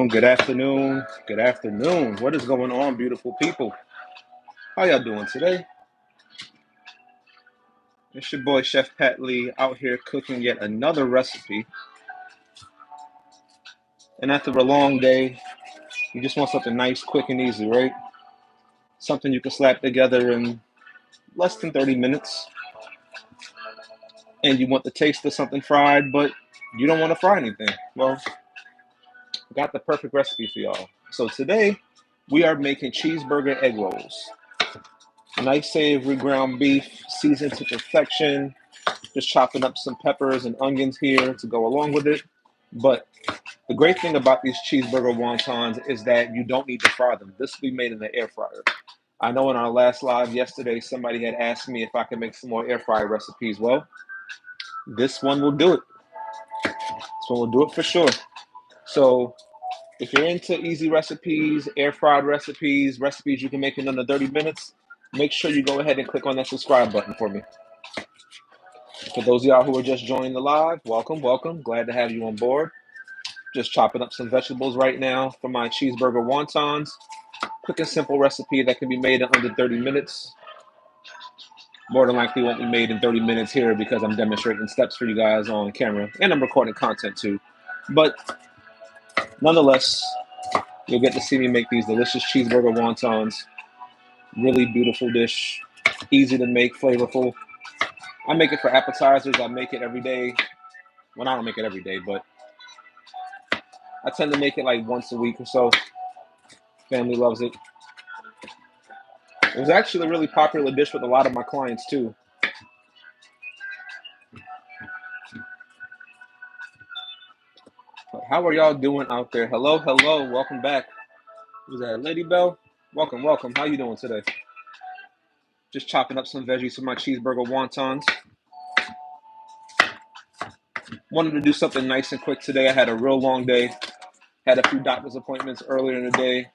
afternoon, good afternoon, good afternoon. What is going on, beautiful people? How y'all doing today? It's your boy, Chef Pat Lee, out here cooking yet another recipe. And after a long day, you just want something nice, quick, and easy, right? Something you can slap together in less than 30 minutes. And you want the taste of something fried, but you don't want to fry anything. Well, I got the perfect recipe for y'all. So today, we are making cheeseburger egg rolls. Nice savory ground beef, seasoned to perfection. Just chopping up some peppers and onions here to go along with it. But the great thing about these cheeseburger wontons is that you don't need to fry them. This will be made in the air fryer. I know in our last live yesterday, somebody had asked me if I could make some more air fryer recipes. Well, this one will do it. This one will do it for sure. So if you're into easy recipes, air fried recipes, recipes you can make in under 30 minutes, make sure you go ahead and click on that subscribe button for me. For those of y'all who are just joining the live, welcome, welcome. Glad to have you on board. Just chopping up some vegetables right now for my cheeseburger wontons. Quick and simple recipe that can be made in under 30 minutes. More than likely won't be made in 30 minutes here because I'm demonstrating steps for you guys on camera and I'm recording content too. But nonetheless, you'll get to see me make these delicious cheeseburger wontons. Really beautiful dish, easy to make, flavorful. I make it for appetizers. I make it every day. Well, I don't make it every day, but I tend to make it like once a week or so. Family loves it. It was actually a really popular dish with a lot of my clients too. But how are y'all doing out there? Hello, hello, welcome back. Was that Lady Bell? Welcome, welcome. How you doing today? Just chopping up some veggies for my cheeseburger wontons. Wanted to do something nice and quick today. I had a real long day. Had a few doctor's appointments earlier in the day.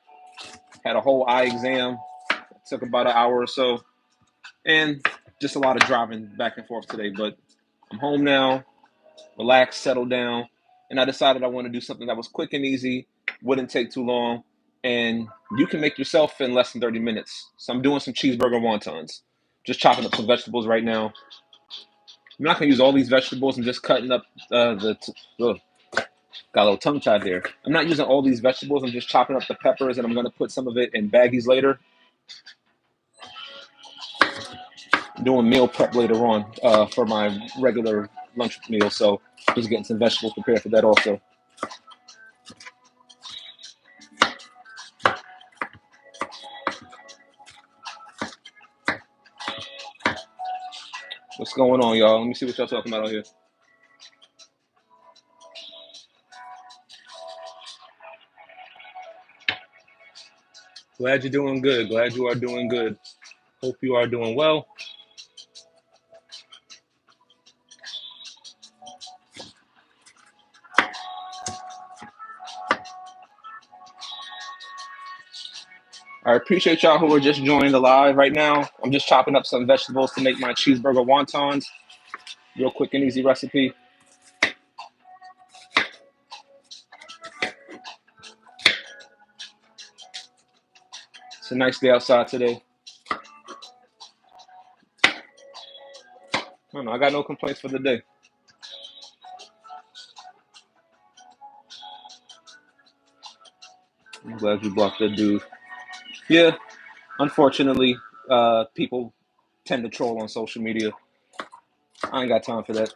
Had a whole eye exam. It took about an hour or so. And just a lot of driving back and forth today. But I'm home now, relaxed, settled down. And I decided I want to do something that was quick and easy, wouldn't take too long, and you can make yourself in less than 30 minutes. So I'm doing some cheeseburger wontons. Just chopping up some vegetables right now. I'm not going to use all these vegetables. I'm just cutting up got a little tongue tied there. I'm not using all these vegetables. I'm just chopping up the peppers, and I'm going to put some of it in baggies later. I'm doing meal prep later on for my regular lunch meal, so just getting some vegetables prepared for that also. What's going on, y'all? Let me see what y'all talking about out here. Glad you're doing good. Glad you are doing good. Hope you are doing well. I appreciate y'all who are just joining the live right now. I'm just chopping up some vegetables to make my cheeseburger wontons. Real quick and easy recipe. It's a nice day outside today. I don't know. I got no complaints for the day. I'm glad you blocked that dude. Yeah, unfortunately, people tend to troll on social media. I ain't got time for that.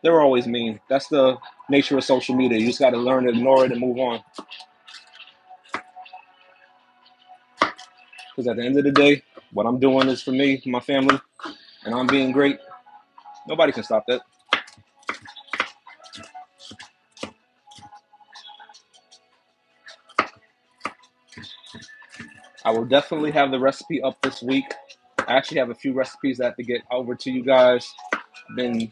They're always mean. That's the nature of social media. You just got to learn to ignore it and move on. Because at the end of the day, what I'm doing is for me, my family, and I'm being great. Nobody can stop that. I will definitely have the recipe up this week. I actually have a few recipes that I have to get over to you guys. Been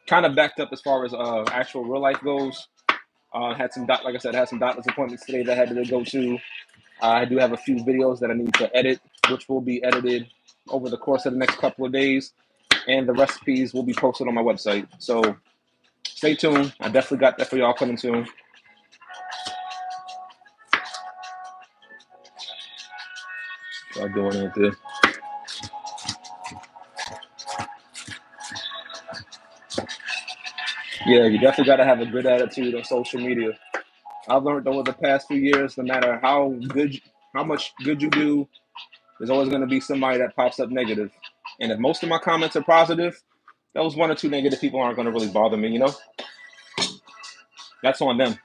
kind of backed up as far as actual real life goes. Had some like I said, had some doctor's appointments today that I had to go to. I do have a few videos that I need to edit, which will be edited over the course of the next couple of days. and the recipes will be posted on my website. So stay tuned. I definitely got that for y'all coming soon. Y'all doing it there. Yeah, you definitely got to have a good attitude on social media. I've learned over the past few years, no matter how much good you do, there's always going to be somebody that pops up negative. And if most of my comments are positive, those one or two negative people aren't going to really bother me, you know? That's on them.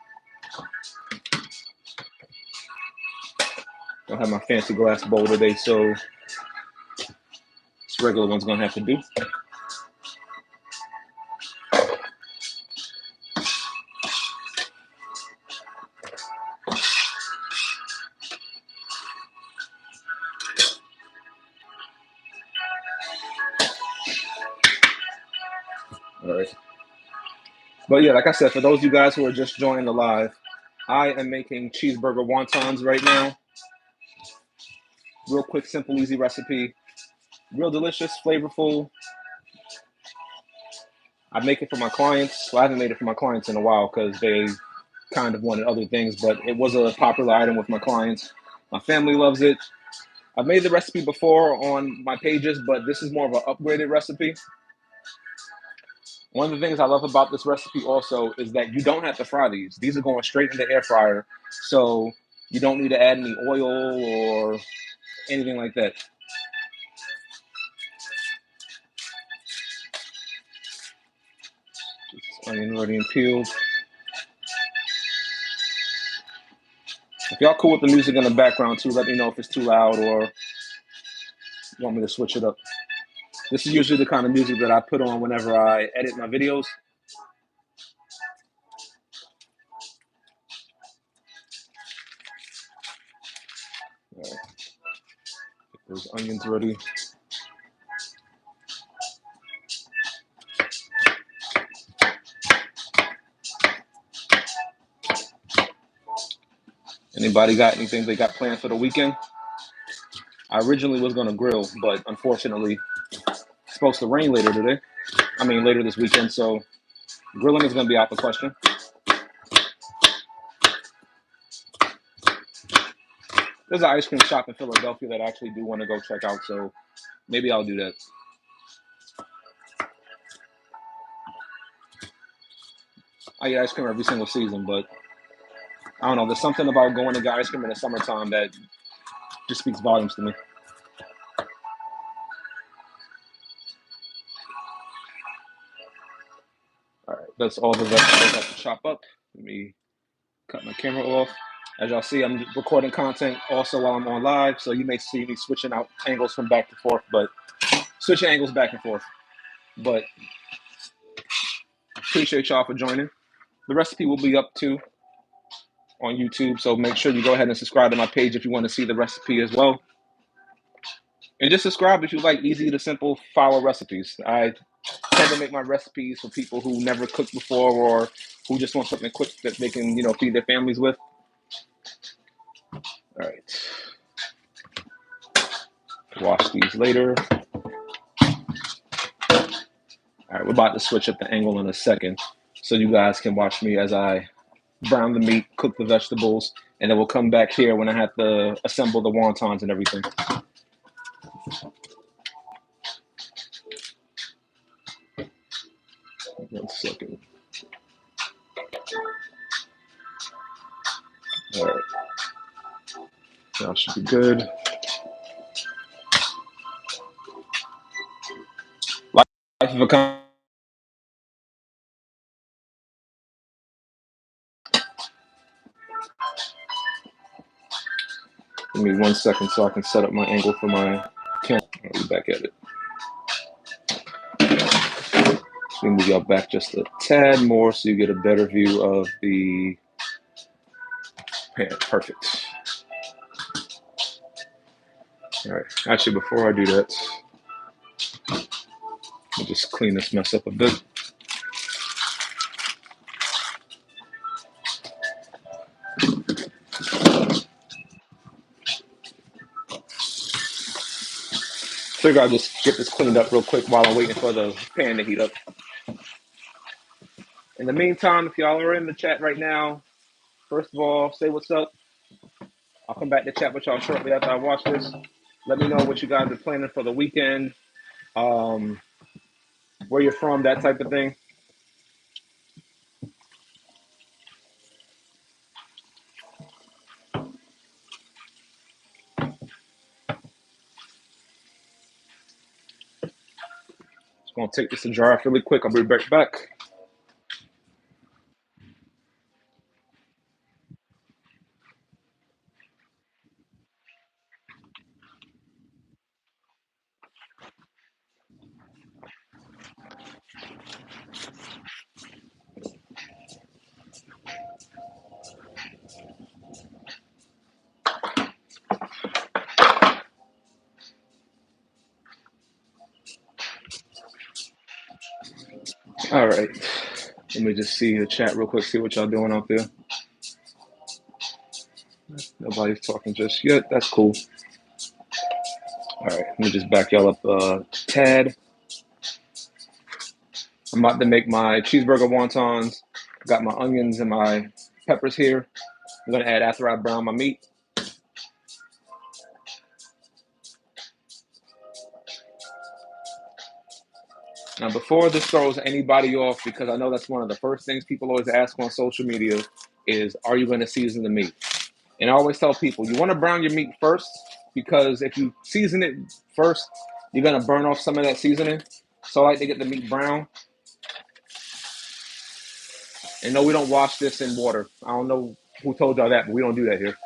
Don't have my fancy glass bowl today, so this regular one's going to have to do. All right. But yeah, like I said, for those of you guys who are just joining the live, I am making cheeseburger wontons right now. Real quick, simple, easy recipe. Real delicious, flavorful. I make it for my clients. Well, I haven't made it for my clients in a while because they kind of wanted other things, but it was a popular item with my clients. My family loves it. I've made the recipe before on my pages, but this is more of an upgraded recipe. One of the things I love about this recipe also is that you don't have to fry these. These are going straight in the air fryer, so you don't need to add any oil or anything like that. Just onion ready and peeled. If y'all cool with the music in the background too, let me know if it's too loud or you want me to switch it up. This is usually the kind of music that I put on whenever I edit my videos. All right. Get those onions ready. Anybody got anything they got planned for the weekend? I originally was going to grill, but unfortunately, it's supposed to rain later today. Later this weekend, so grilling is going to be out the question. There's an ice cream shop in Philadelphia that I actually do want to go check out, so maybe I'll do that. I eat ice cream every single season, but I don't know. There's something about going to get ice cream in the summertime that just speaks volumes to me. All right, that's all the vegetables I have to chop up. Let me cut my camera off. As y'all see, I'm recording content also while I'm on live, so you may see me switching out angles from back to forth, but switching angles back and forth. But appreciate y'all for joining. The recipe will be up too on YouTube, so make sure you go ahead and subscribe to my page if you want to see the recipe as well. And just subscribe if you like easy to simple follow recipes. I tend to make my recipes for people who never cooked before or who just want something quick that they can, feed their families with. All right. Wash these later. All right, we're about to switch up the angle in a second so you guys can watch me as I brown the meat, cook the vegetables, and then we'll come back here when I have to assemble the wontons and everything. 1 second. All right. That should be good. Life of a Give me 1 second so I can set up my angle for my camera. I'll be back at it. Let me move y'all back just a tad more so you get a better view of the pan. Perfect. All right. Actually, before I do that, let me just clean this mess up a bit. Figure I'll just get this cleaned up real quick while I'm waiting for the pan to heat up. In the meantime, if y'all are in the chat right now, first of all, say what's up. I'll come back to chat with y'all shortly after I watch this. Let me know what you guys are planning for the weekend, um, where you're from, that type of thing. Just gonna take this to jar off really quick. I'll be right back. All right. Let me just see the chat real quick, see what y'all doing out there. Nobody's talking just yet. That's cool. All right, let me just back y'all up a tad. I'm about to make my cheeseburger wontons. Got my onions and my peppers here. I'm gonna add after I brown my meat. Now, before this throws anybody off, because I know that's one of the first things people always ask on social media is, are you going to season the meat? And I always tell people, you want to brown your meat first, because if you season it first, you're going to burn off some of that seasoning. So I like to get the meat brown. And no, we don't wash this in water. I don't know who told y'all that, but we don't do that here.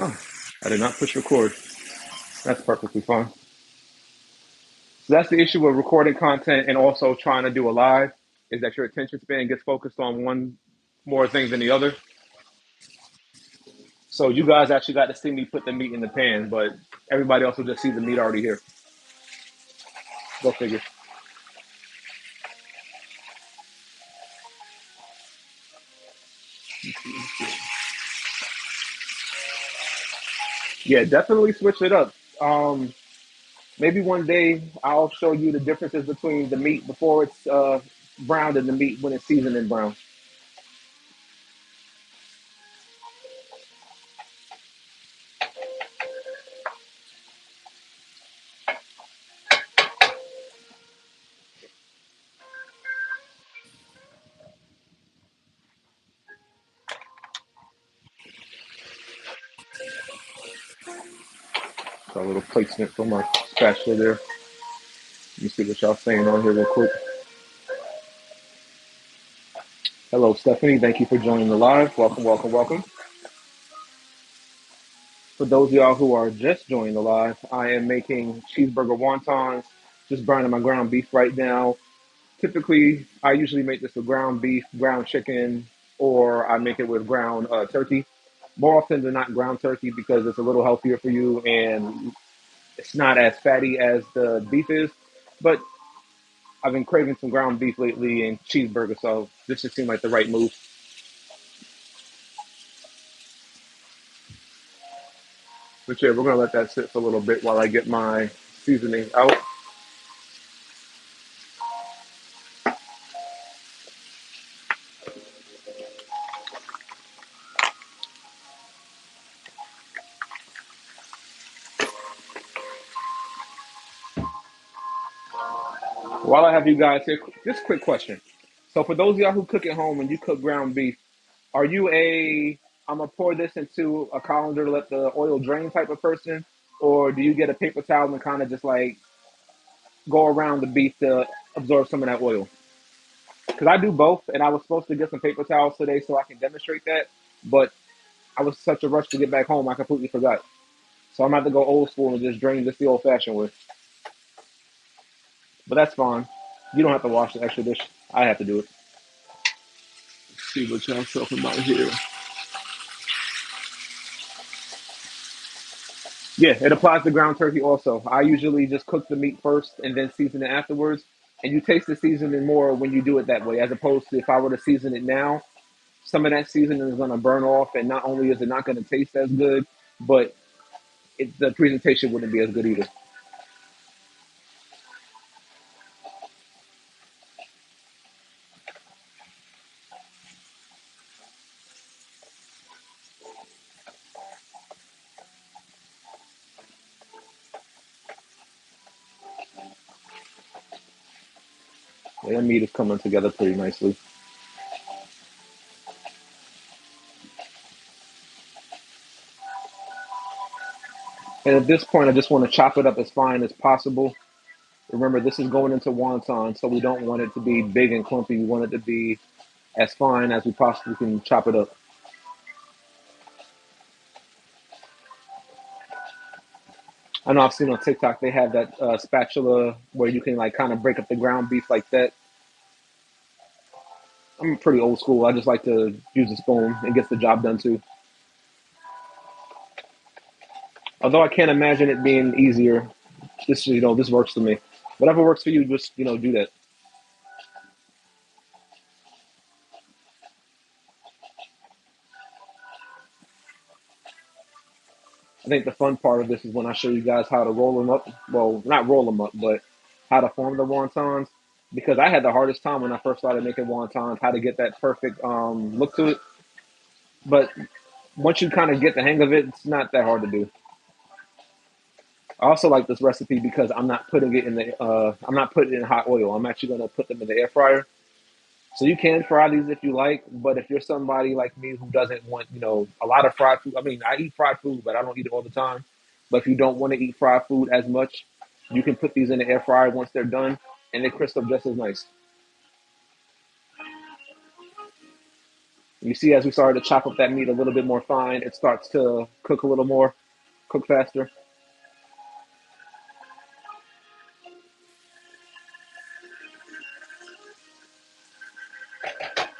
Oh, I did not push record. That's perfectly fine. So that's the issue with recording content and also trying to do a live, is that your attention span gets focused on one more thing than the other. So you guys actually got to see me put the meat in the pan, but everybody else will just see the meat already here. Go figure. Yeah, definitely switch it up. Maybe one day I'll show you the differences between the meat before it's browned and the meat when it's seasoned and brown. Got a little placement for my spatula there. Let me see what y'all saying on here real quick. Hello, Stephanie. Thank you for joining the live. Welcome, welcome, welcome. For those of y'all who are just joining the live, I am making cheeseburger wontons, just burning my ground beef right now. Typically, I usually make this with ground beef, ground chicken, or I make it with ground turkey. More often than not, ground turkey because it's a little healthier for you and it's not as fatty as the beef is. But I've been craving some ground beef lately and cheeseburger, so this just seemed like the right move. But yeah, we're gonna let that sit for a little bit while I get my seasoning out. While I have you guys here, just a quick question. So for those of y'all who cook at home and you cook ground beef, are you a I'm gonna pour this into a colander to let the oil drain type of person, or do you get a paper towel and kind of just like go around the beef to absorb some of that oil? Because I do both, and I was supposed to get some paper towels today so I can demonstrate that, but I was such a rush to get back home, I completely forgot. So I'm going to have to go old school and just drain this the old-fashioned way. But that's fine. You don't have to wash the extra dish. I have to do it. Let's see what y'all talking about here. Yeah, it applies to ground turkey also. I usually just cook the meat first and then season it afterwards. And you taste the seasoning more when you do it that way, as opposed to if I were to season it now, some of that seasoning is going to burn off. And not only is it not going to taste as good, but the presentation wouldn't be as good either. Yeah, that meat is coming together pretty nicely. And at this point, I just want to chop it up as fine as possible. Remember, this is going into wonton, so we don't want it to be big and clumpy. We want it to be as fine as we possibly can chop it up. I know I've seen on TikTok they have that spatula where you can like kind of break up the ground beef like that. I'm pretty old school. I just like to use a spoon. It gets the job done too. Although I can't imagine it being easier. This works for me. Whatever works for you, just do that. I think the fun part of this is when I show you guys how to roll them up. Well, not roll them up, but how to form the wontons. Because I had the hardest time when I first started making wontons, how to get that perfect look to it. But once you kind of get the hang of it, it's not that hard to do. I also like this recipe because I'm not putting it in I'm not putting it in hot oil. I'm actually going to put them in the air fryer. So you can fry these if you like, but if you're somebody like me who doesn't want, a lot of fried food, I mean, I eat fried food, but I don't eat it all the time. But if you don't want to eat fried food as much, you can put these in the air fryer once they're done, and they crisp up just as nice. You see, as we started to chop up that meat a little bit more fine, it starts to cook a little more, cook faster.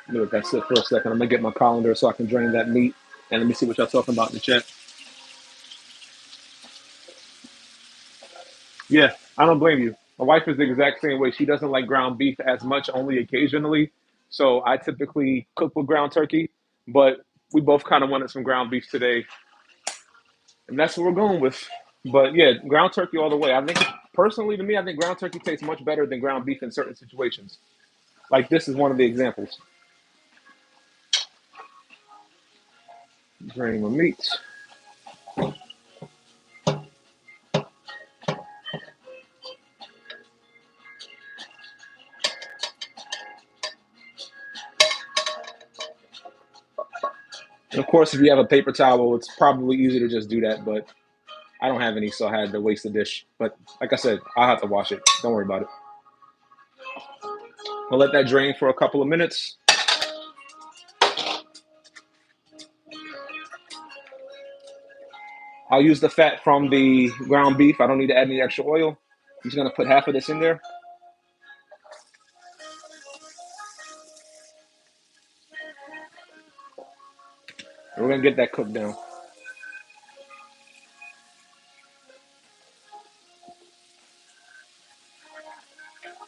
Let me let that sit for a second. I'm gonna get my colander so I can drain that meat, and let me see what y'all talking about in the chat. Yeah, I don't blame you. My wife is the exact same way. She doesn't like ground beef as much, only occasionally. So I typically cook with ground turkey, but we both kind of wanted some ground beef today, and that's what we're going with. But yeah, ground turkey all the way. I think personally, to me, I think ground turkey tastes much better than ground beef in certain situations. Like this is one of the examples. Drain my meat. And of course, if you have a paper towel, it's probably easy to just do that. But I don't have any, so I had to waste the dish. But like I said, I'll have to wash it. Don't worry about it. I'll let that drain for a couple of minutes. I'll use the fat from the ground beef. I don't need to add any extra oil. I'm just gonna put half of this in there. And we're gonna get that cooked down.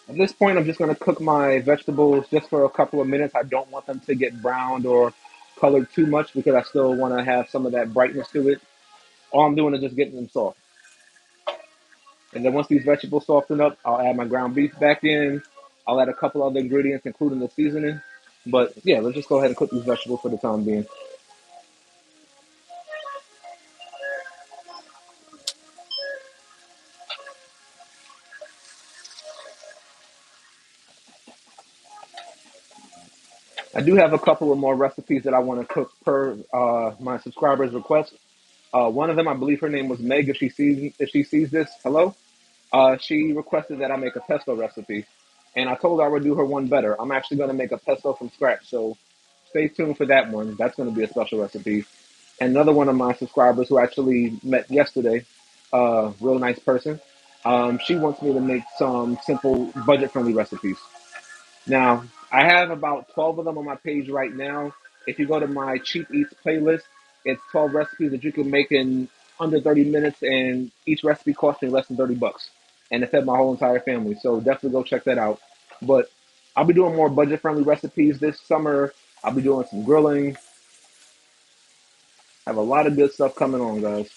At this point, I'm just gonna cook my vegetables just for a couple of minutes. I don't want them to get browned or colored too much because I still want to have some of that brightness to it. All I'm doing is just getting them soft. And then once these vegetables soften up, I'll add my ground beef back in. I'll add a couple other ingredients, including the seasoning. But yeah, let's just go ahead and cook these vegetables for the time being. I do have a couple of more recipes that I want to cook per my subscribers' request. One of them, I believe her name was Meg. If she sees this, hello. She requested that I make a pesto recipe, and I told her I would do her one better. I'm actually going to make a pesto from scratch, so stay tuned for that one. That's going to be a special recipe. And another one of my subscribers who actually met yesterday, real nice person. She wants me to make some simple budget-friendly recipes. Now, I have about 12 of them on my page right now. If you go to my Cheap Eats playlist, it's 12 recipes that you can make in under 30 minutes, and each recipe costs me less than 30 bucks. And it fed my whole entire family. So definitely go check that out. But I'll be doing more budget friendly recipes this summer. I'll be doing some grilling. I have a lot of good stuff coming on, guys.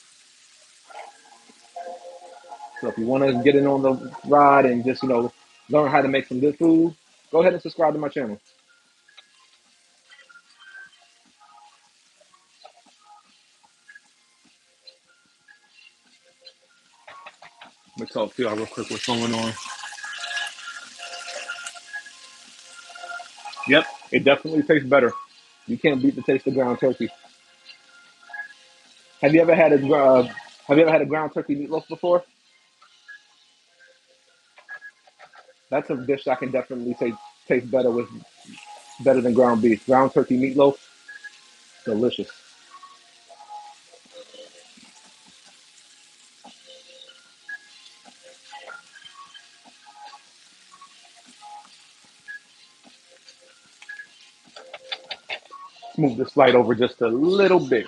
So if you want to get in on the ride and just, learn how to make some good food, go ahead and subscribe to my channel. Let me talk to y'all real quick what's going on. Yep, it definitely tastes better. You can't beat the taste of ground turkey. Have you ever had a ground turkey meatloaf before? That's a dish I can definitely say tastes better than ground beef. Ground turkey meatloaf, delicious. Let's move the slide over just a little bit.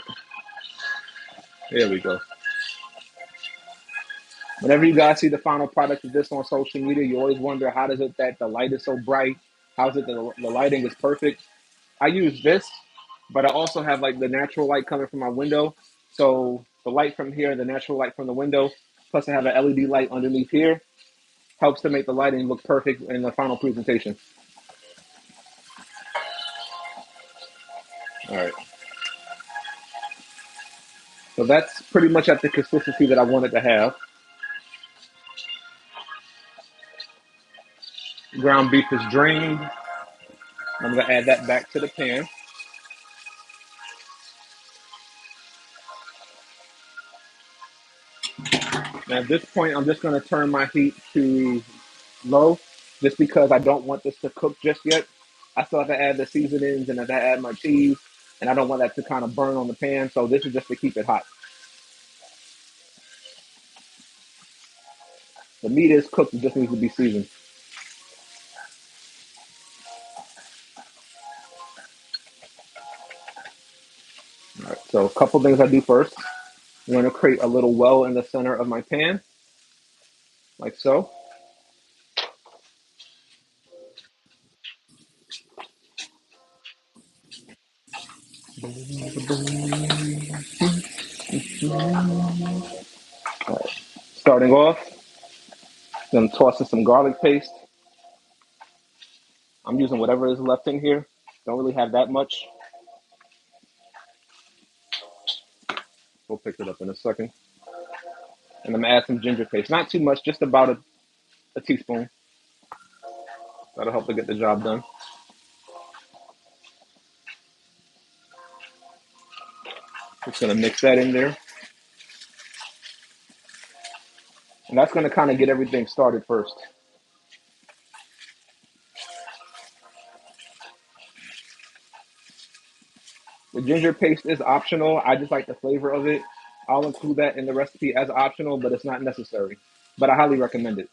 There we go. Whenever you guys see the final product of this on social media, you always wonder how does it that the light is so bright? How is it that the lighting is perfect? I use this, but I also have like the natural light coming from my window. So the light from here, the natural light from the window, plus I have an LED light underneath here, helps to make the lighting look perfect in the final presentation. All right. So that's pretty much at the consistency that I wanted to have. Ground beef is drained. I'm gonna add that back to the pan. Now at this point, I'm just gonna turn my heat to low, just because I don't want this to cook just yet. I still have to add the seasonings and I have to add my cheese, and I don't want that to kind of burn on the pan. So this is just to keep it hot. The meat is cooked; it just needs to be seasoned. All right. So a couple things I do first. I'm going to create a little well in the center of my pan, like so. All right. Starting off, then toss in some garlic paste. I'm using whatever is left in here. Don't really have that much. We'll pick it up in a second. And I'm gonna add some ginger paste. Not too much, just about a teaspoon. That'll help to get the job done. Just gonna mix that in there. And that's gonna kind of get everything started first. The ginger paste is optional. I just like the flavor of it. I'll include that in the recipe as optional, but it's not necessary. But I highly recommend it.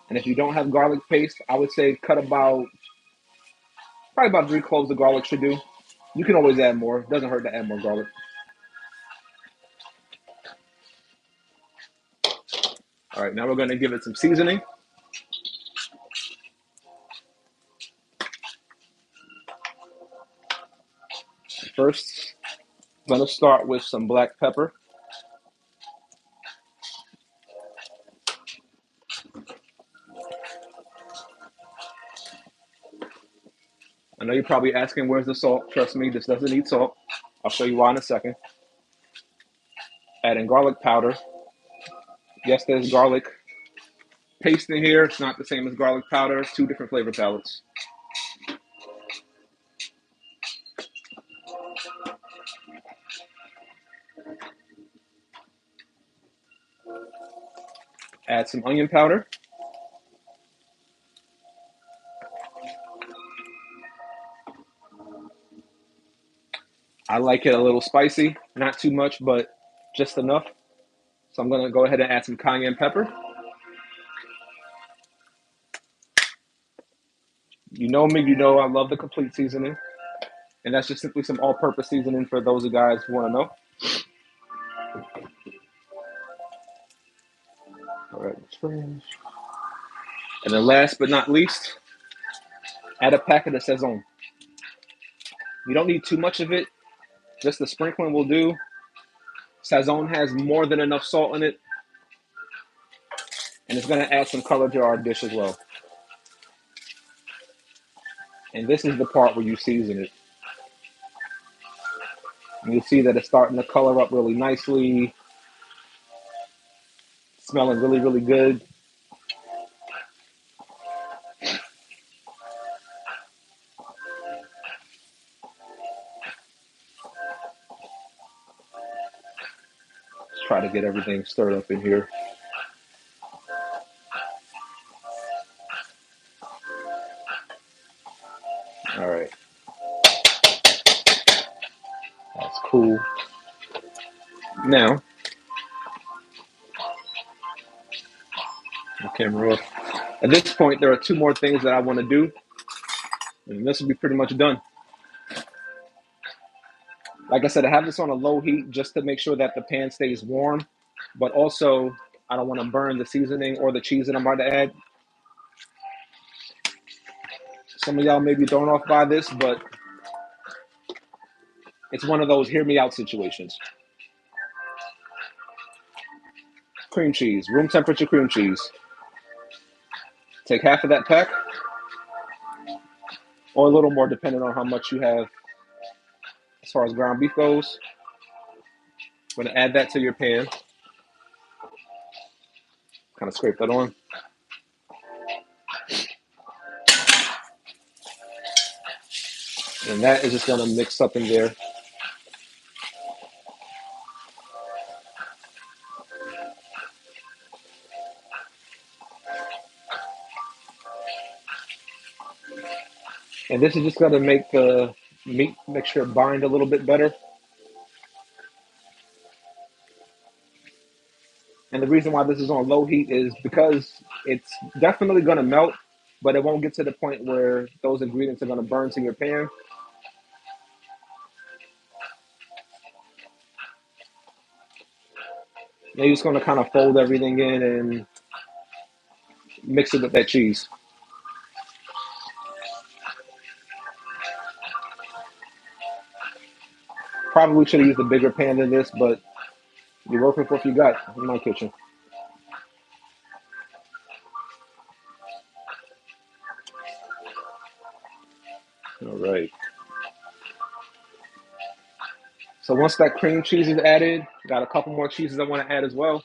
And if you don't have garlic paste, I would say cut probably about 3 cloves of garlic should do. You can always add more. It doesn't hurt to add more garlic. All right, now we're gonna give it some seasoning. First, I'm gonna start with some black pepper. I know you're probably asking where's the salt. Trust me, this doesn't need salt. I'll show you why in a second. Adding garlic powder. Yes, there's garlic paste in here. It's not the same as garlic powder. It's two different flavor palettes. Add some onion powder. I like it a little spicy, not too much, but just enough. So I'm gonna go ahead and add some cayenne pepper. You know me, you know I love the complete seasoning. And that's just simply some all-purpose seasoning for those of guys who want to know. All right, and then last but not least, add a packet of Sazon. You don't need too much of it. Just the sprinkling will do. Sazon has more than enough salt in it, and it's going to add some color to our dish as well. And this is the part where you season it. And you'll see that it's starting to color up really nicely, smelling really, really good. Let's try to get everything stirred up in here. All right. That's cool. Now, the camera off. At this point, there are two more things that I want to do, and this will be pretty much done. Like I said, I have this on a low heat just to make sure that the pan stays warm, but also I don't want to burn the seasoning or the cheese that I'm about to add. Some of y'all may be thrown off by this, but it's one of those hear me out situations. Cream cheese, room temperature cream cheese. Take half of that pack, or a little more depending on how much you have as far as ground beef goes. I'm going to add that to your pan. Kind of scrape that on. And that is just going to mix up in there. And this is just going to make the meat mixture bind a little bit better. And the reason why this is on low heat is because it's definitely going to melt, but it won't get to the point where those ingredients are going to burn to your pan. Now you're just going to kind of fold everything in and mix it with that cheese. Probably should have used a bigger pan than this, but you're working with what you got in my kitchen. All right. So once that cream cheese is added, got a couple more cheeses I want to add as well.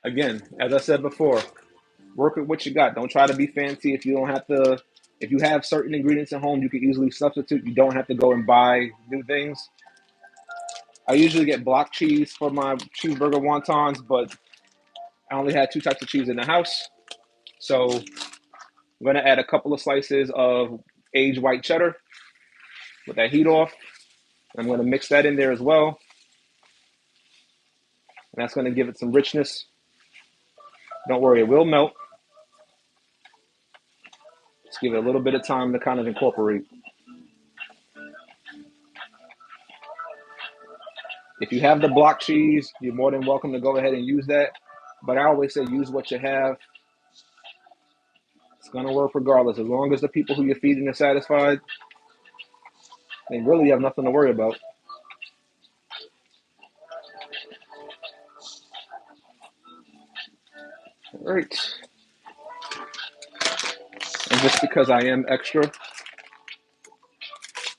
Again, as I said before, work with what you got. Don't try to be fancy if you don't have to. If you have certain ingredients at home, you can easily substitute. You don't have to go and buy new things. I usually get block cheese for my cheeseburger wontons, but I only had two types of cheese in the house. So I'm going to add a couple of slices of aged white cheddar with that heat off. I'm going to mix that in there as well. And that's going to give it some richness. Don't worry, it will melt. Just give it a little bit of time to kind of incorporate. If you have the block cheese, you're more than welcome to go ahead and use that. But I always say use what you have. It's going to work regardless. As long as the people who you're feeding are satisfied, they really have nothing to worry about. All right. And just because I am extra,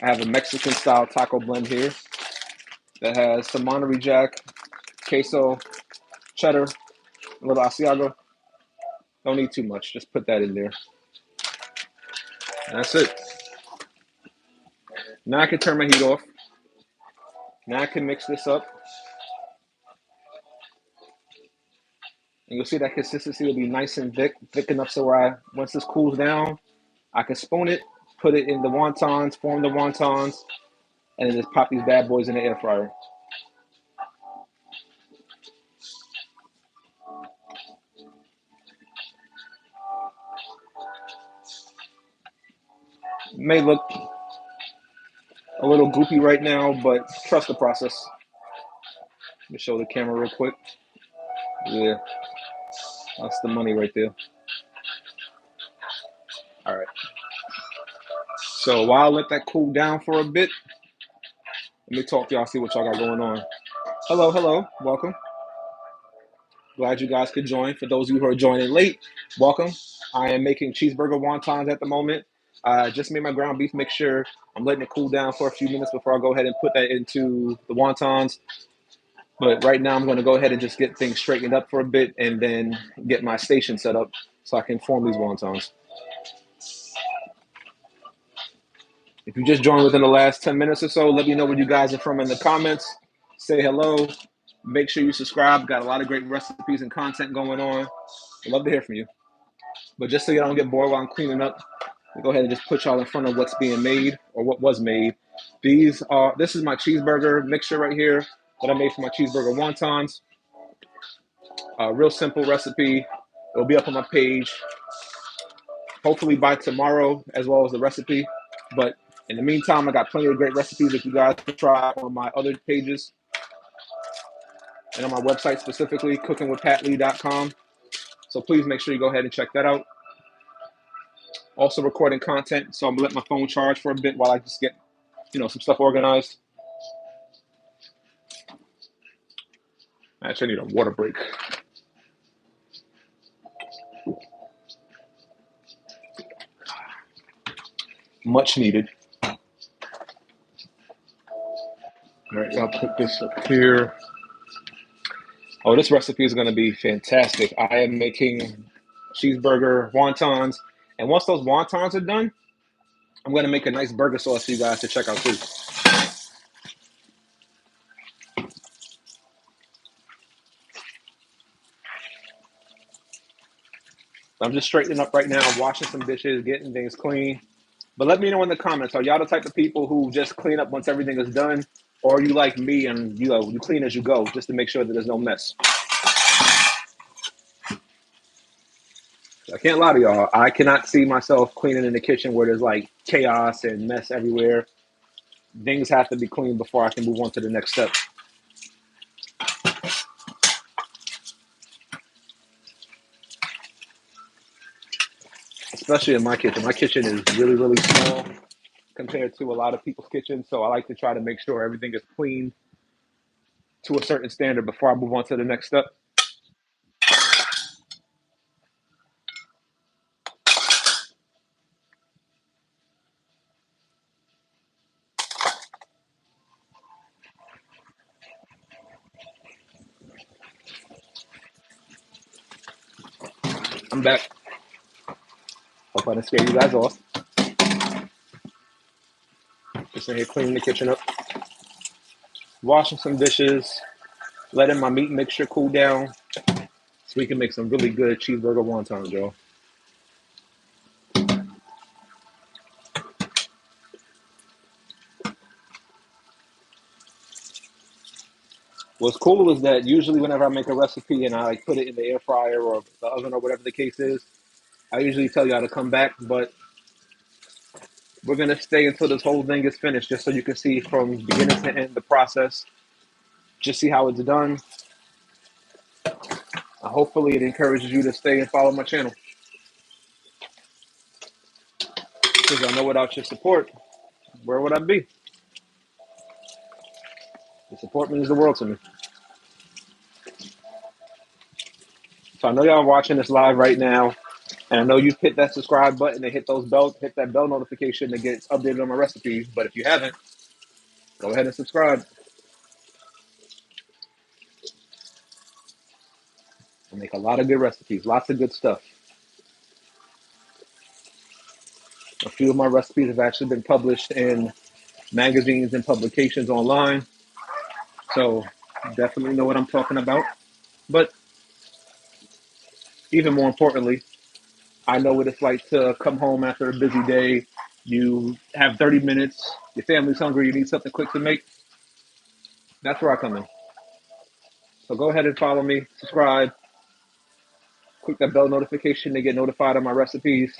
I have a Mexican style taco blend here that has some Monterey Jack, queso, cheddar, a little Asiago. Don't need too much. Just put that in there. And that's it. Now I can turn my heat off. Now I can mix this up. And you'll see that consistency will be nice and thick enough so where once this cools down, I can spoon it, put it in the wontons, form the wontons, and then just pop these bad boys in the air fryer. It may look a little goopy right now, but trust the process. Let me show the camera real quick. Yeah, that's the money right there. All right. So while I let that cool down for a bit, let me talk to y'all, see what y'all got going on. Hello, hello, welcome. Glad you guys could join. For those of you who are joining late, welcome. I am making cheeseburger wontons at the moment. Just made my ground beef mixture. I'm letting it cool down for a few minutes before I go ahead and put that into the wontons. But right now I'm going to go ahead and just get things straightened up for a bit and then get my station set up so I can form these wontons. If you just joined within the last 10 minutes or so, let me know where you guys are from in the comments. Say hello. Make sure you subscribe. Got a lot of great recipes and content going on. I'd love to hear from you. But just so you don't get bored while I'm cleaning up, I'll go ahead and just put y'all in front of what's being made or what was made. This is my cheeseburger mixture right here that I made for my cheeseburger wontons. Real simple recipe. It'll be up on my page, hopefully by tomorrow, as well as the recipe. But in the meantime, I got plenty of great recipes that you guys can try on my other pages and on my website specifically, cookingwithpatlee.com. So please make sure you go ahead and check that out. Also recording content, so I'm gonna let my phone charge for a bit while I just get, some stuff organized. Actually, I need a water break. Much needed. All right, so I'll put this up here. Oh, this recipe is going to be fantastic. I am making cheeseburger wontons. And once those wontons are done, I'm going to make a nice burger sauce for you guys to check out too. I'm just straightening up right now, washing some dishes, getting things clean. But let me know in the comments, are y'all the type of people who just clean up once everything is done? Or are you like me and you clean as you go just to make sure that there's no mess? I can't lie to y'all. I cannot see myself cleaning in the kitchen where there's like chaos and mess everywhere. Things have to be clean before I can move on to the next step. Especially in my kitchen. My kitchen is really, really small compared to a lot of people's kitchens. So I like to try to make sure everything is clean to a certain standard before I move on to the next step. I'm back. Hope I didn't scare you guys off. Just in here cleaning the kitchen up. Washing some dishes. Letting my meat mixture cool down so we can make some really good cheeseburger wontons, y'all. What's cool is that usually whenever I make a recipe and I like put it in the air fryer or the oven or whatever the case is, I usually tell y'all to come back, but we're gonna stay until this whole thing is finished, just so you can see from beginning to end the process. Just see how it's done. Hopefully, it encourages you to stay and follow my channel. Because I know without your support, where would I be? The support means the world to me. So I know y'all watching this live right now, and I know you've hit that subscribe button and hit that bell notification to get updated on my recipes. But if you haven't, go ahead and subscribe. I make a lot of good recipes, lots of good stuff. A few of my recipes have actually been published in magazines and publications online. So definitely know what I'm talking about. But even more importantly, I know what it's like to come home after a busy day. You have 30 minutes, your family's hungry, you need something quick to make. That's where I come in. So go ahead and follow me, subscribe, click that bell notification to get notified of my recipes.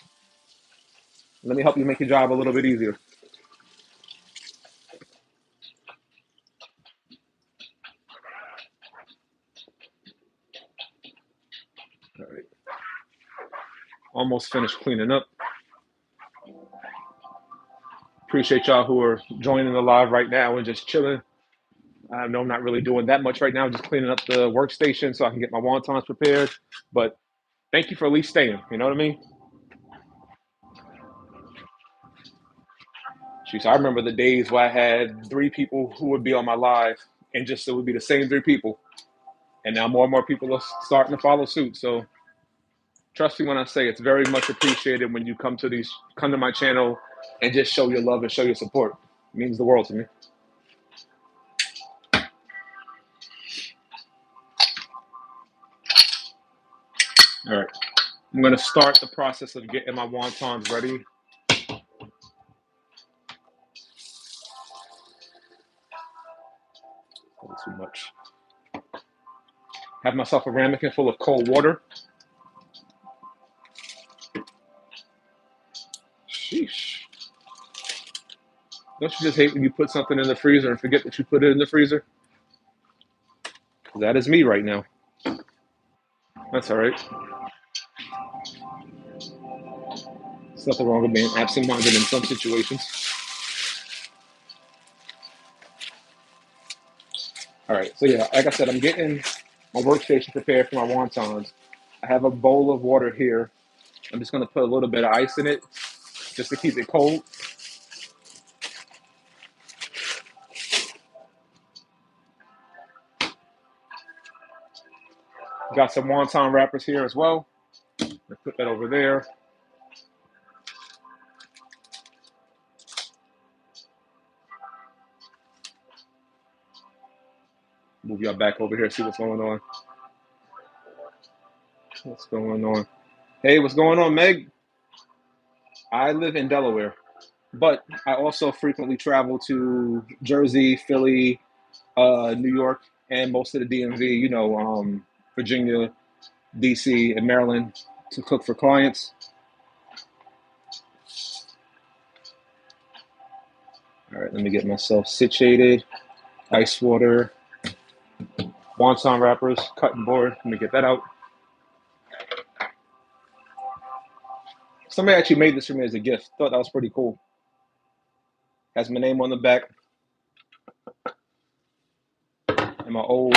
Let me help you make your job a little bit easier. All right. Almost finished cleaning up. Appreciate y'all who are joining the live right now and just chilling. I know I'm not really doing that much right now, just cleaning up the workstation so I can get my wontons prepared. But thank you for at least staying. You know what I mean? Jeez, I remember the days where I had 3 people who would be on my live and just it would be the same 3 people. And now more and more people are starting to follow suit. So trust me when I say it's very much appreciated when you come to my channel and just show your love and show your support. It means the world to me. All right. I'm going to start the process of getting my wontons ready. A little too much. Have myself a ramekin full of cold water. Sheesh. Don't you just hate when you put something in the freezer and forget that you put it in the freezer? That is me right now. That's all right. There's nothing wrong with being absent-minded in some situations. All right, so yeah, like I said, I'm getting my workstation prepared for my wontons. I have a bowl of water here. I'm just going to put a little bit of ice in it just to keep it cold. Got some wonton wrappers here as well. Let's put that over there. Move y'all back over here, see what's going on. What's going on? Hey, what's going on, Meg? I live in Delaware, but I also frequently travel to Jersey, Philly, New York, and most of the DMV, Virginia, DC, and Maryland to cook for clients. All right, let me get myself situated. Ice water, wonton wrappers, cutting board. Let me get that out. Somebody actually made this for me as a gift. Thought that was pretty cool. Has my name on the back in my old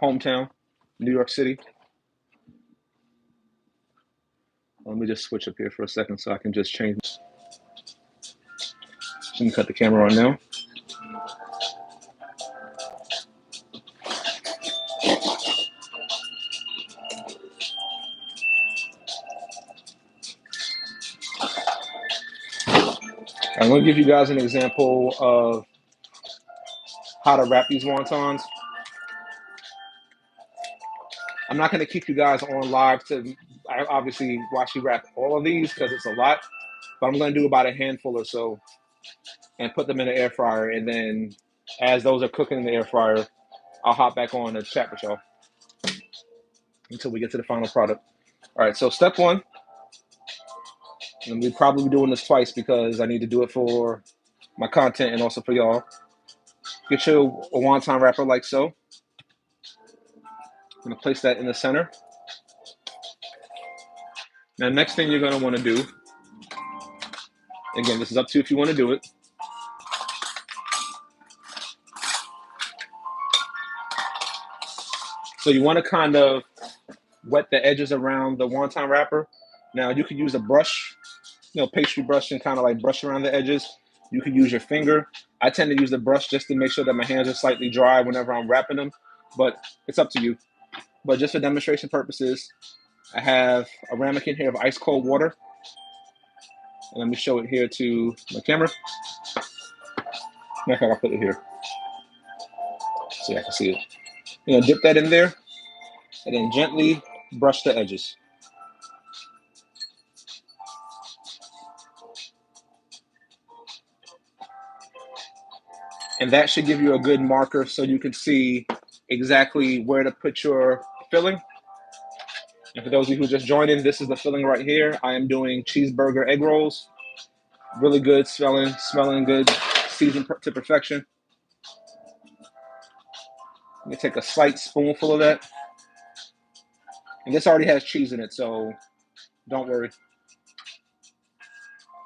hometown, New York City. Let me just switch up here for a second so I can just change. Let me cut the camera on now. I'm going to give you guys an example of how to wrap these wontons. I'm not going to keep you guys on live to obviously watch you wrap all of these because it's a lot, but I'm going to do about a handful or so and put them in the air fryer. And then as those are cooking in the air fryer, I'll hop back on and chat with y'all until we get to the final product. All right, so step one, and we'll probably be doing this twice because I need to do it for my content and also for y'all. Get your wonton wrapper like so. I'm going to place that in the center. Now, next thing you're going to want to do, again, this is up to you if you want to do it. So you want to kind of wet the edges around the wonton wrapper. Now, you could use a brush, pastry brush and kind of like brush around the edges. You could use your finger. I tend to use the brush just to make sure that my hands are slightly dry whenever I'm wrapping them, but it's up to you. But just for demonstration purposes, I have a ramekin here of ice cold water. And let me show it here to my camera. Matter of fact, I'll put it here so I can see it. Dip that in there and then gently brush the edges. And that should give you a good marker so you can see exactly where to put your filling. And for those of you who just joined in, this is the filling right here. I am doing cheeseburger egg rolls. Really good, smelling good, seasoned to perfection. I'm gonna take a slight spoonful of that. And this already has cheese in it, so don't worry.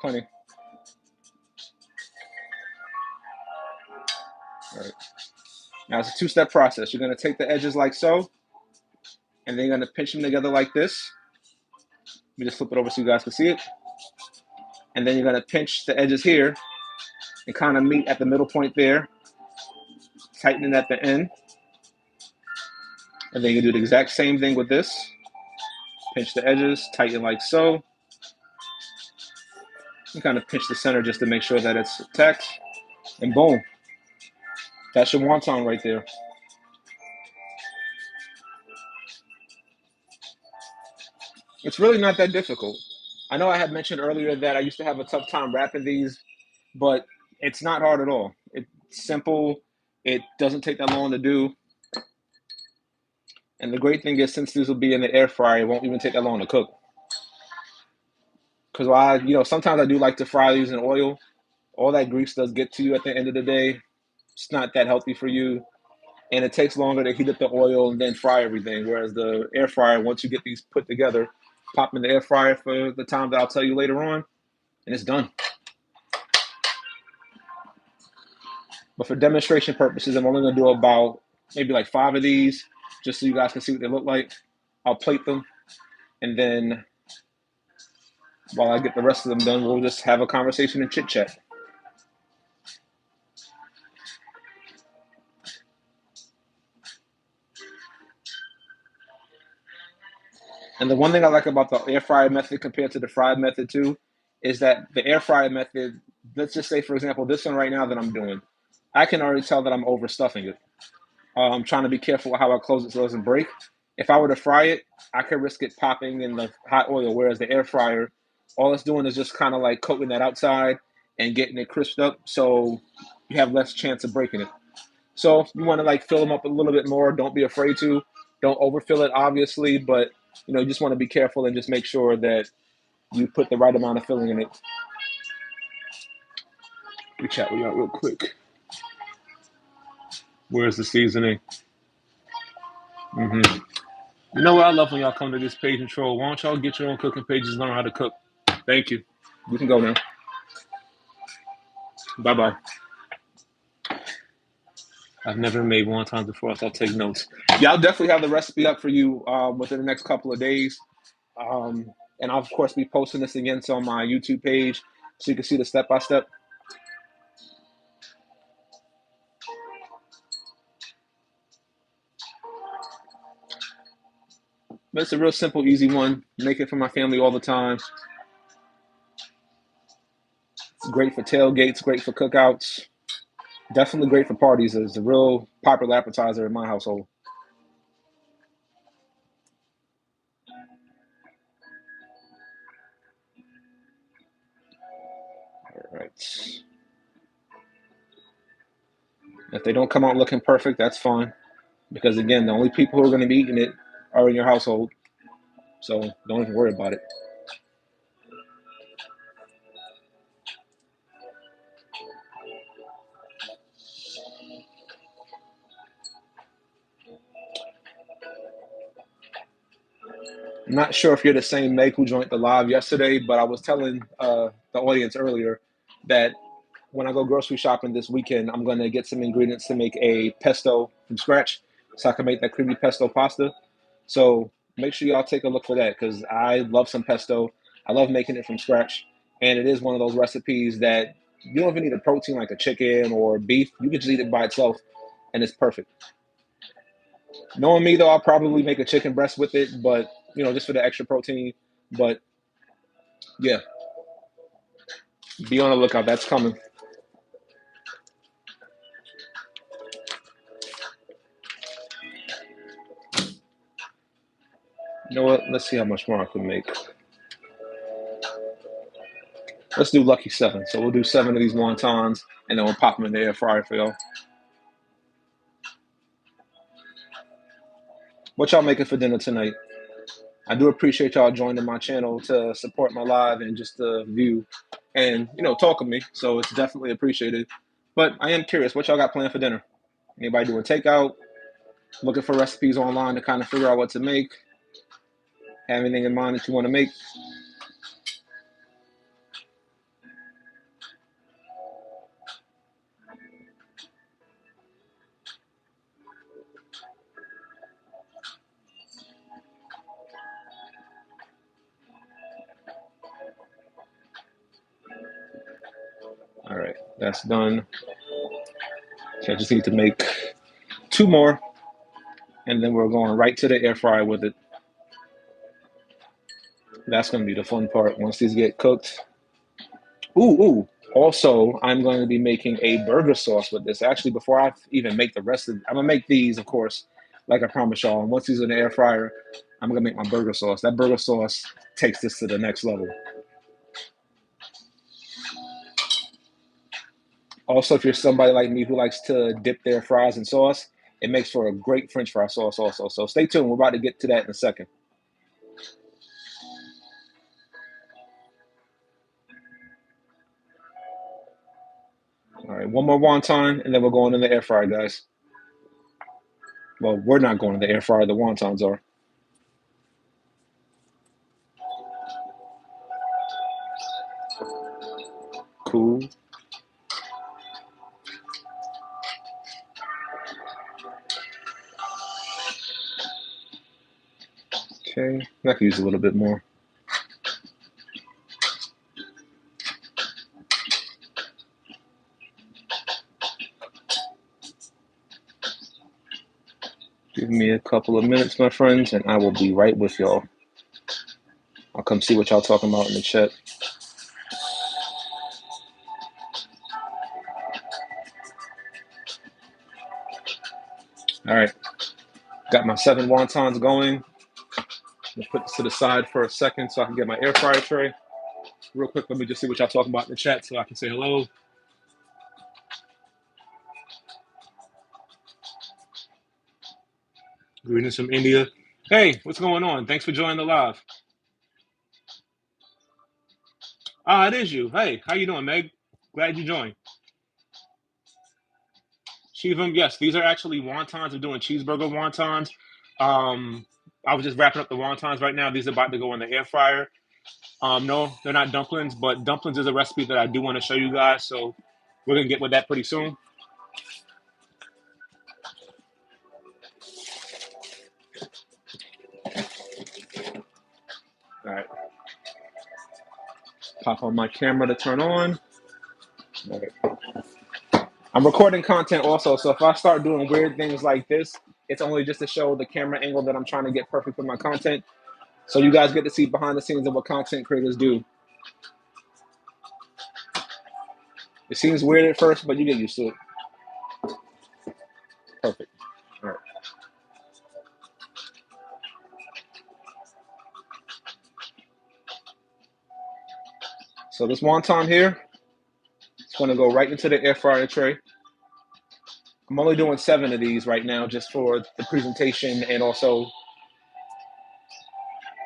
Plenty. All right. Now it's a two-step process. You're gonna take the edges like so, and then you're gonna pinch them together like this. Let me just flip it over so you guys can see it. And then you're gonna pinch the edges here and kind of meet at the middle point there, tightening at the end. And then you do the exact same thing with this. Pinch the edges, tighten like so. And kind of pinch the center just to make sure that it's tacked. And boom, that's your wonton right there. It's really not that difficult. I know I had mentioned earlier that I used to have a tough time wrapping these, but it's not hard at all. It's simple. It doesn't take that long to do. And the great thing is, since these will be in the air fryer, it won't even take that long to cook. Because sometimes I do like to fry these in oil. All that grease does get to you at the end of the day. It's not that healthy for you. And it takes longer to heat up the oil and then fry everything. Whereas the air fryer, once you get these put together, pop in the air fryer for the time that I'll tell you later on, and it's done. But for demonstration purposes, I'm only going to do about maybe like 5 of these, just so you guys can see what they look like. I'll plate them, and then while I get the rest of them done, we'll just have a conversation and chit chat. And the one thing I like about the air fryer method compared to the fried method too, is that the air fryer method, let's just say, for example, this one right now that I'm doing, I can already tell that I'm overstuffing it. I'm trying to be careful with how I close it so it doesn't break. If I were to fry it, I could risk it popping in the hot oil, whereas the air fryer, all it's doing is just kind of like coating that outside and getting it crisped up, so you have less chance of breaking it. So you want to like fill them up a little bit more. Don't be afraid to. Don't overfill it, obviously, but you just want to be careful and just make sure that you put the right amount of filling in it. Let me chat with y'all real quick. Where's the seasoning? You know what I love when y'all come to this page and troll? Why don't y'all get your own cooking pages and learn how to cook? Thank you. You can go now. Bye-bye. I've never made wontons before, so I'll take notes. Yeah, I'll definitely have the recipe up for you within the next couple of days. And I'll, of course, be posting this again on my YouTube page so you can see the step-by-step. But it's a real simple, easy one. Make it for my family all the time. It's great for tailgates, great for cookouts. Definitely great for parties. It's a real popular appetizer in my household. All right. If they don't come out looking perfect, that's fine. Because again, the only people who are going to be eating it are in your household. So don't even worry about it. I'm not sure if you're the same Meg who joined the live yesterday, but I was telling the audience earlier that when I go grocery shopping this weekend, I'm going to get some ingredients to make a pesto from scratch so I can make that creamy pesto pasta. So make sure y'all take a look for that because I love some pesto. I love making it from scratch. And it is one of those recipes that you don't even need a protein like a chicken or beef. You can just eat it by itself and it's perfect. Knowing me, though, I'll probably make a chicken breast with it, but, just for the extra protein. But, yeah, be on the lookout. That's coming. You know what? Let's see how much more I can make. Let's do lucky 7. So we'll do 7 of these wontons. and then we'll pop them in the air fryer for y'all. What y'all making for dinner tonight? I do appreciate y'all joining my channel to support my live and just to view and, you know, talk with me. So it's definitely appreciated. But I am curious, what y'all got planned for dinner? Anybody doing takeout? Looking for recipes online to kind of figure out what to make? Have anything in mind that you want to make? All right, that's done. So I just need to make 2 more, and then we're going right to the air fryer with it. That's going to be the fun part once these get cooked. Ooh. Also, I'm going to be making a burger sauce with this. Actually, before I even make the rest of it, I'm going to make these, of course, like I promised y'all. And once these are in the air fryer, I'm going to make my burger sauce. That burger sauce takes this to the next level. Also, if you're somebody like me who likes to dip their fries in sauce, it makes for a great French fry sauce also. So stay tuned. We're about to get to that in a second. All right, 1 more wonton, and then we're going in the air fryer, guys. Well, we're not going in the air fryer. The wontons are. Cool. Okay, I could use a little bit more. Give me a couple of minutes, my friends, and I will be right with y'all. I'll come see what y'all talking about in the chat. All right, got my 7 wontons going. I'll put this to the side for a second so I can get my air fryer tray. Real quick, let me just see what y'all talking about in the chat so I can say hello. Greetings from India. Hey, what's going on? Thanks for joining the live. Ah, it is you. Hey, how you doing, Meg? Glad you joined. Shivam, yes, these are actually wontons. We're doing cheeseburger wontons. I was just wrapping up the wontons right now. These are about to go in the air fryer. No, they're not dumplings, but dumplings is a recipe that I do want to show you guys. So we're gonna get with that pretty soon. All right. Pop on my camera to turn on. All right. I'm recording content also, so if I start doing weird things like this, it's only just to show the camera angle that I'm trying to get perfect for my content. So you guys get to see behind the scenes of what content creators do. It seems weird at first, but you get used to it. Perfect. All right. So this wonton here, it's going to go right into the air fryer tray. I'm only doing 7 of these right now just for the presentation, and also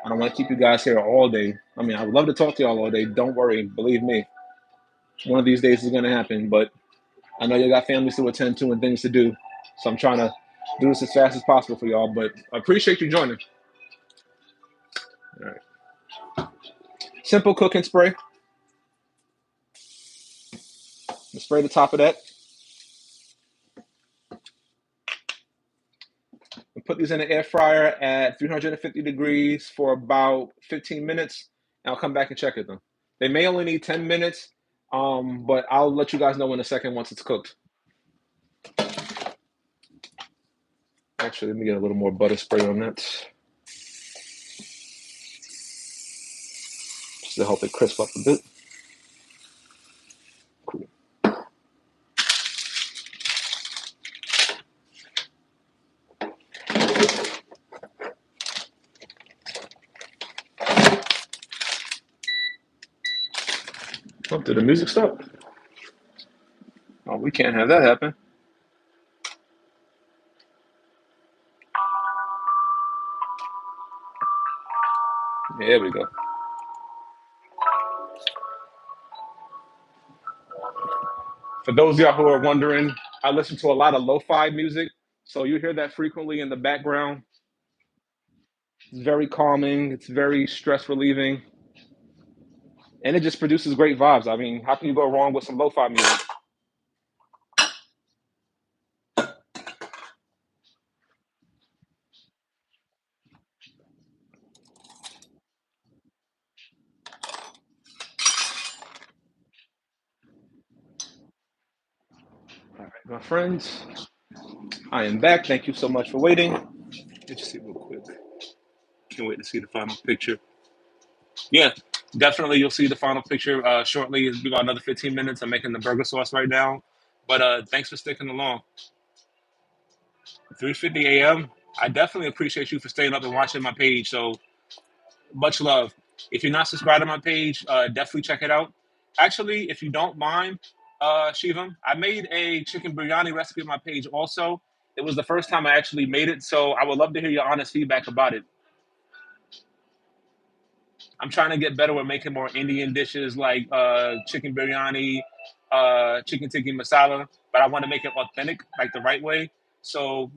I don't want to keep you guys here all day. I mean, I would love to talk to y'all all day. Don't worry. Believe me. One of these days is going to happen, but I know you got families to attend to and things to do. So I'm trying to do this as fast as possible for y'all, but I appreciate you joining. All right. Simple cooking spray. Spray the top of that. And put these in the air fryer at 350 degrees for about 15 minutes. And I'll come back and check it them. They may only need 10 minutes, but I'll let you guys know in a second once it's cooked. Actually, let me get a little more butter spray on that. Just to help it crisp up a bit. Cool. Oh, did the music stop? Oh, we can't have that happen. There we go. For those of y'all who are wondering, I listen to a lot of lo-fi music, so you hear that frequently in the background. It's very calming. It's very stress relieving, and it just produces great vibes. I mean, how can you go wrong with some lo-fi music? All right, my friends, I am back. Thank you so much for waiting. Let's just see real quick. Can't wait to see the final picture. Yeah, definitely. You'll see the final picture shortly. It's about another 15 minutes. I'm making the burger sauce right now. But thanks for sticking along. 3:50 a.m. I definitely appreciate you for staying up and watching my page. So much love. If you're not subscribed to my page, definitely check it out. Actually, if you don't mind, Shivam, I made a chicken biryani recipe on my page also. It was the first time I actually made it, so I would love to hear your honest feedback about it. I'm trying to get better with making more Indian dishes like chicken biryani, chicken tikka masala, but I want to make it authentic, like the right way. So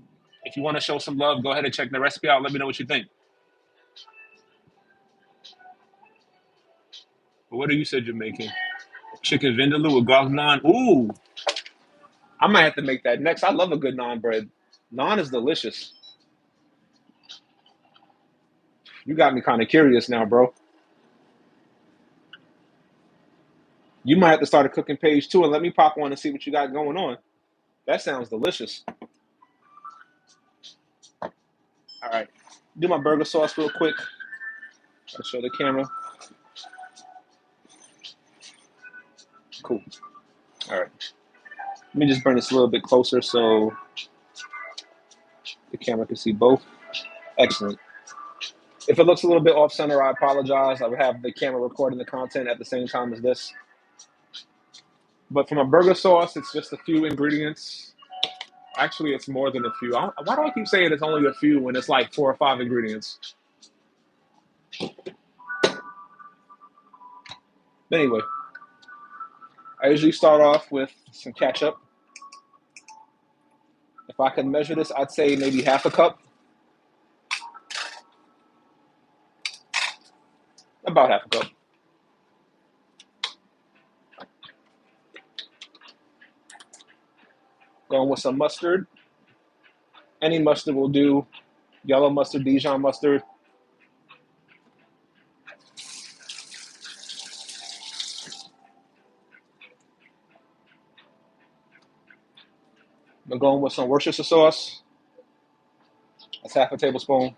if you want to show some love, go ahead and check the recipe out. Let me know what you think. But what do you said you're making? Chicken vindaloo with garlic naan. Ooh, I might have to make that next. I love a good naan bread. Naan is delicious. You got me kind of curious now, bro. You might have to start a cooking page too and let me pop on and see what you got going on. That sounds delicious. All right. Do my burger sauce real quick. I'll show the camera. Cool. All right. Let me just bring this a little bit closer so the camera can see both. Excellent. If it looks a little bit off center, I apologize. I would have the camera recording the content at the same time as this. But for my burger sauce, it's just a few ingredients. Actually, it's more than a few. Why do I keep saying it's only a few when it's like 4 or 5 ingredients? But anyway, I usually start off with some ketchup. If I can measure this, I'd say maybe half a cup. About half a cup. Going with some mustard. Any mustard will do. Yellow mustard, Dijon mustard. I'm going with some Worcestershire sauce. That's half a tablespoon.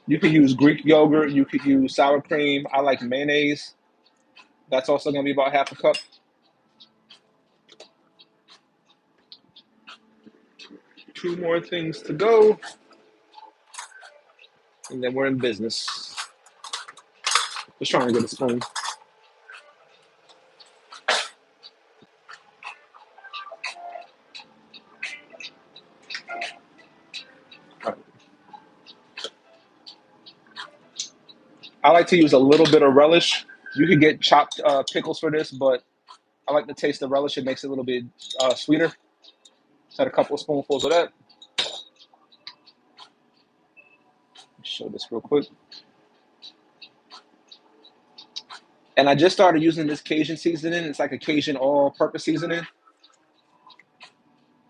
You could use Greek yogurt. You could use sour cream. I like mayonnaise. That's also going to be about half a cup. Two more things to go. And then we're in business. Just trying to get a spoon. Right. I like to use a little bit of relish. You could get chopped pickles for this, but I like the taste of relish. It makes it a little bit sweeter. Just had a couple of spoonfuls of that. Show this real quick. And I just started using this Cajun seasoning. It's like a Cajun all-purpose seasoning.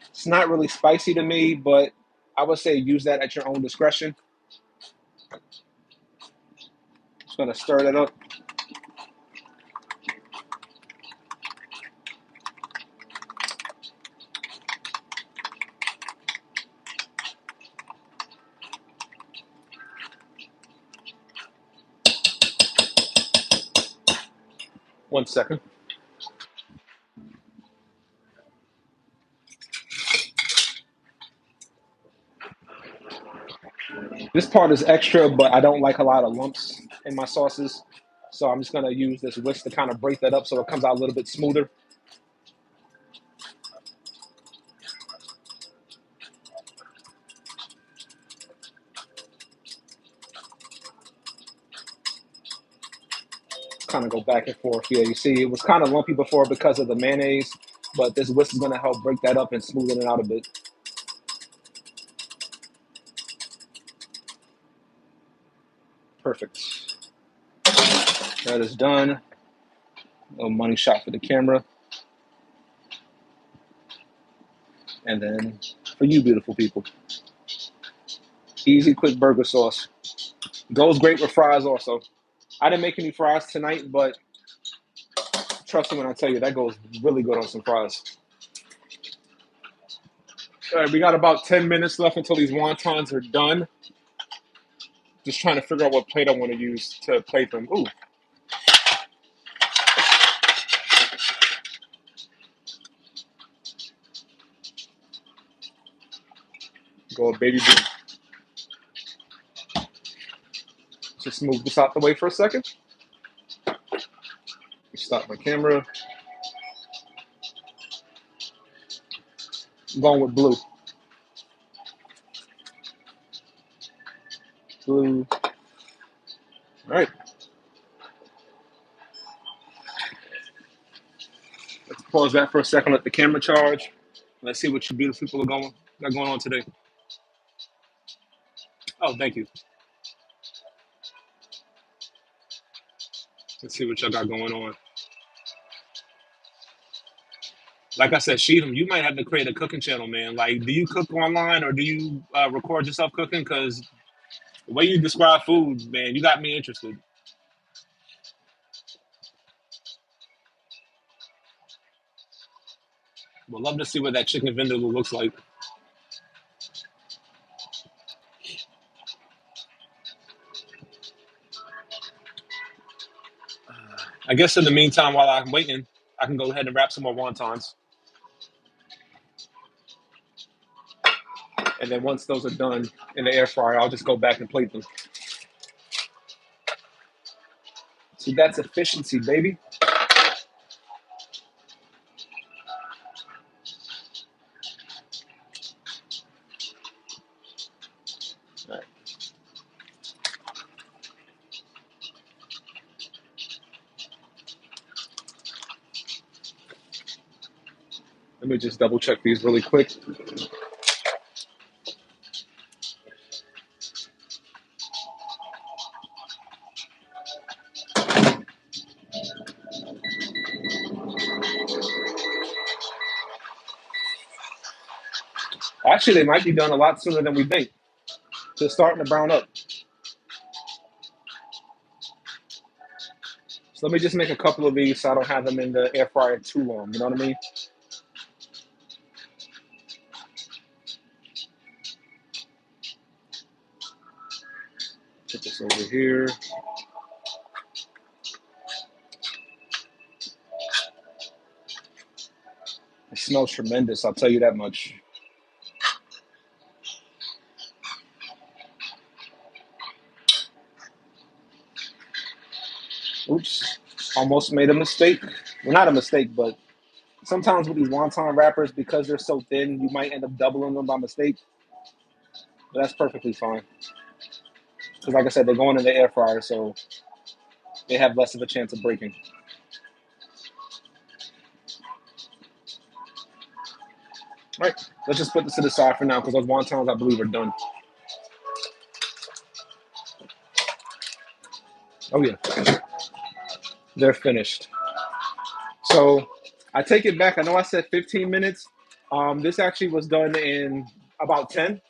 It's not really spicy to me, but I would say use that at your own discretion. Just gonna stir that up. One second. This part is extra, but I don't like a lot of lumps in my sauces. So I'm just gonna use this whisk to kind of break that up so it comes out a little bit smoother. Kind of go back and forth. Yeah, you see, it was kind of lumpy before because of the mayonnaise, but this whisk is gonna help break that up and smoothen it out a bit. Perfect. That is done. A little money shot for the camera. And then for you beautiful people, easy quick burger sauce. Goes great with fries also. I didn't make any fries tonight, but trust me when I tell you, that goes really good on some fries. All right, we got about 10 minutes left until these wontons are done. Just trying to figure out what plate I want to use to plate them. Ooh. Go with baby blue. Just move this out the way for a second. Stop my camera. I'm going with blue. Blue. All right. Let's pause that for a second. Let the camera charge. Let's see what you beautiful people got going on today. Oh, thank you. Let's see what y'all got going on. Like I said, Sheetam, you might have to create a cooking channel, man. Like, do you cook online or do you record yourself cooking? Because the way you describe food, man, you got me interested. Would love to see what that chicken vindaloo looks like. I guess in the meantime, while I'm waiting, I can go ahead and wrap some more wontons. And then once those are done in the air fryer, I'll just go back and plate them. See, that's efficiency, baby. All right. Let me just double check these really quick. Actually, they might be done a lot sooner than we think. They're starting to brown up. So let me just make a couple of these so I don't have them in the air fryer too long. You know what I mean? Put this over here. It smells tremendous, I'll tell you that much. Oops, almost made a mistake. Well, not a mistake, but sometimes with these wonton wrappers, because they're so thin, you might end up doubling them by mistake. But that's perfectly fine. Because like I said, they're going in the air fryer, so they have less of a chance of breaking. All right, let's just put this to the side for now because those wontons, I believe, are done. Oh, yeah, they're finished. So I take it back. I know I said 15 minutes. This actually was done in about 10.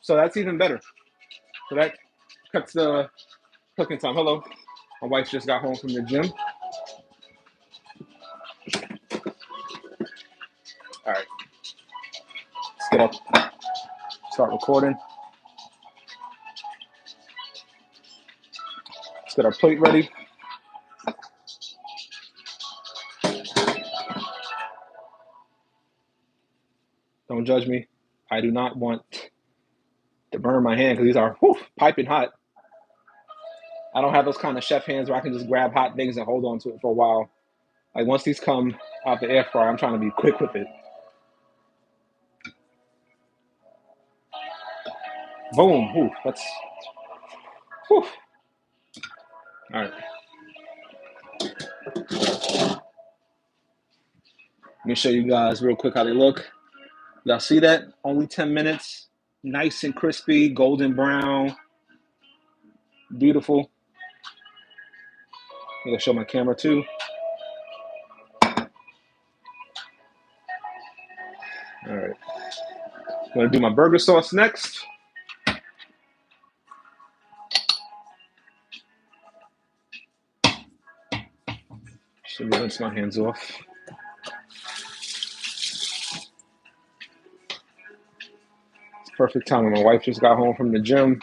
So that's even better. So that cuts the cooking time. Hello. My wife just got home from the gym. All right, let's get up, start recording. Let's get our plate ready. Don't judge me. I do not want to burn my hand because these are piping hot. I don't have those kind of chef hands where I can just grab hot things and hold on to it for a while. Like once these come out the air fryer, I'm trying to be quick with it. Boom. Ooh, that's. Whew. All right. Let me show you guys real quick how they look. Y'all see that? Only 10 minutes. Nice and crispy, golden brown. Beautiful. I'm gonna show my camera too. All right. I'm gonna do my burger sauce next. Should be rinse my hands off. Perfect timing. My wife just got home from the gym.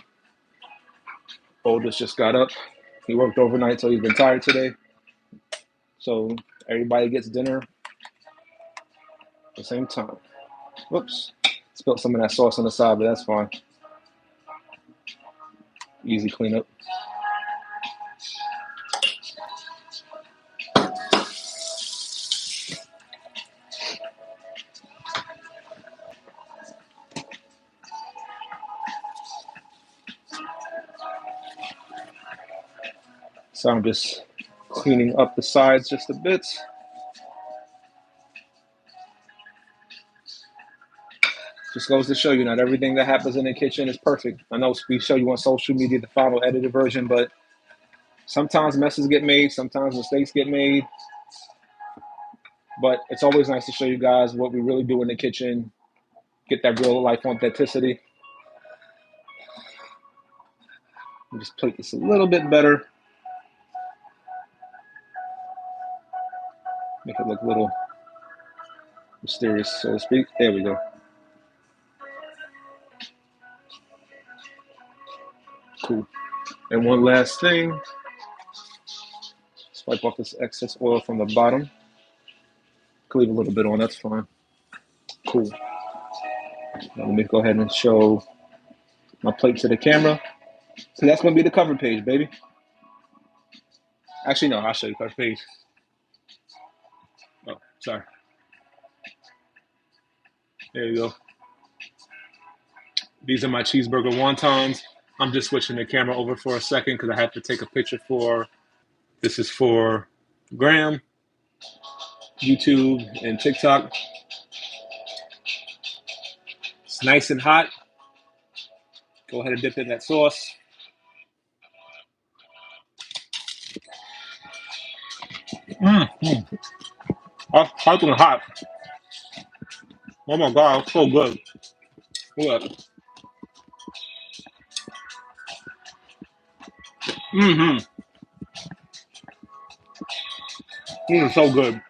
Oldest just got up. He worked overnight, so he's been tired today. So everybody gets dinner at the same time. Whoops. Spilled some of that sauce on the side, but that's fine. Easy cleanup. So I'm just cleaning up the sides just a bit. Just goes to show you, not everything that happens in the kitchen is perfect. I know we show you on social media the final edited version, but sometimes messes get made, sometimes mistakes get made. But it's always nice to show you guys what we really do in the kitchen, get that real life authenticity. Just plate this a little bit better. Make it look a little mysterious, so to speak. There we go. Cool. And one last thing. Just wipe off this excess oil from the bottom. Could leave a little bit on, that's fine. Cool. Now let me go ahead and show my plate to the camera. So that's going to be the cover page, baby. Actually, no, I'll show you the cover page. Oh, sorry. There you go. These are my cheeseburger wontons. I'm just switching the camera over for a second because I have to take a picture for, this is for Graham, YouTube, and TikTok. It's nice and hot. Go ahead and dip in that sauce. That's piping hot. Oh my God, it's so good. Look. This is so good.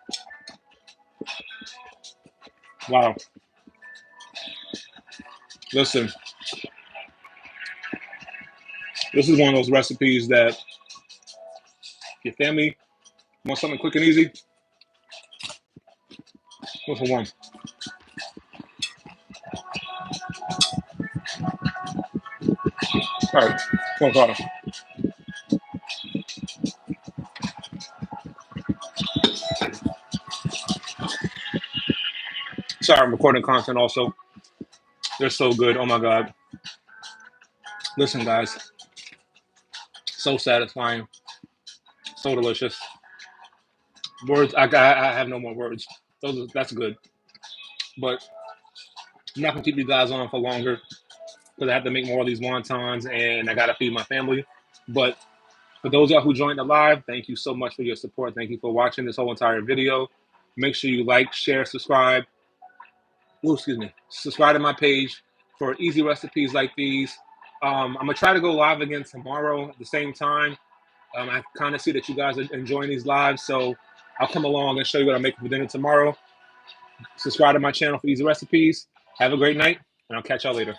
Wow. Listen, this is one of those recipes that your family wants something quick and easy. What's for one? All right, one call. Sorry, I'm recording content also. They're so good. Oh my God. Listen, guys. So satisfying. So delicious. Words, I have no more words. That's good. But I'm not going to keep you guys on for longer because I have to make more of these wontons and I got to feed my family. But for those of y'all who joined the live, thank you so much for your support. Thank you for watching this whole entire video. Make sure you like, share, subscribe. Oh, excuse me. Subscribe to my page for easy recipes like these. I'm going to try to go live again tomorrow at the same time. I kind of see that you guys are enjoying these lives, so I'll come along and show you what I'm making for dinner tomorrow. Subscribe to my channel for easy recipes. Have a great night, and I'll catch y'all later.